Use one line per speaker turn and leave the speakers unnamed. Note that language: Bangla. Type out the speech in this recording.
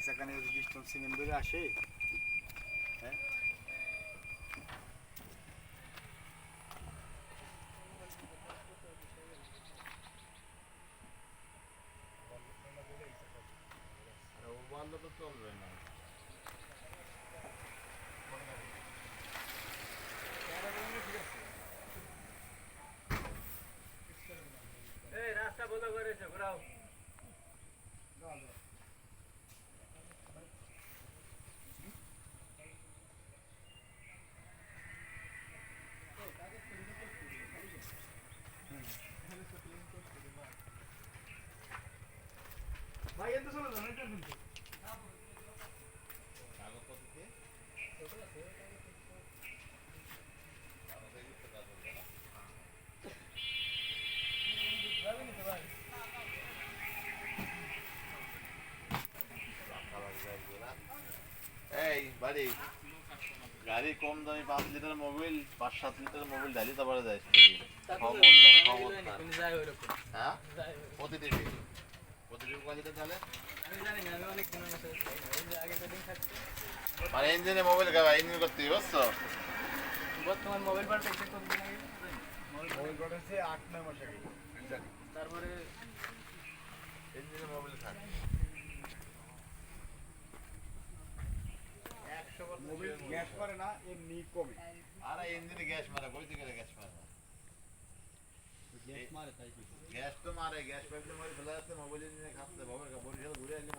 সেখানে যদি 20 টন সিমেন্ট ধরে আসে, হ্যাঁ
ওভারলোড তো চলবে না।
এই রাস্তা বন্ধ করেছে, ঘোরাও।
ভাই এত চলে যান এটা কিন্তু
কাগজপত্র দিয়ে এই বাড়ি গাড়ি কম দামি 5 লিটার মোবিল 5-7 লিটার মোবিল ঢালি তারপরে যায় হ্যাঁ প্রতিদিন কয় লিটার ঢালে
আমি জানি না, আমি অনেক দিনের মতো এই যে আগে যেদিন থাকতো
মানে ইঞ্জিনে মোবিল খাওয়া ইঞ্জিন করতে বুঝছো
বর্তমান মোবাইল পাল্টাইছে কতদিন আগে
মোবাইল করেছে 8-9 মাস আগে আমি জানি।
তারপরে
ইঞ্জিনে মোবিল খায়
মোবাইল গ্যাস করে না এমনি কমে
আরে ইঞ্জিনে গ্যাস মারে কই থেকে গ্যাস মারে না
গ্যাস মারে তাই কি
গ্যাস তো মারে গ্যাস পাইপ মারে ফেলা আছে মোবাইল ইঞ্জিনে খাচ্ছে বাবা বরিশাল ঘুরে আসলে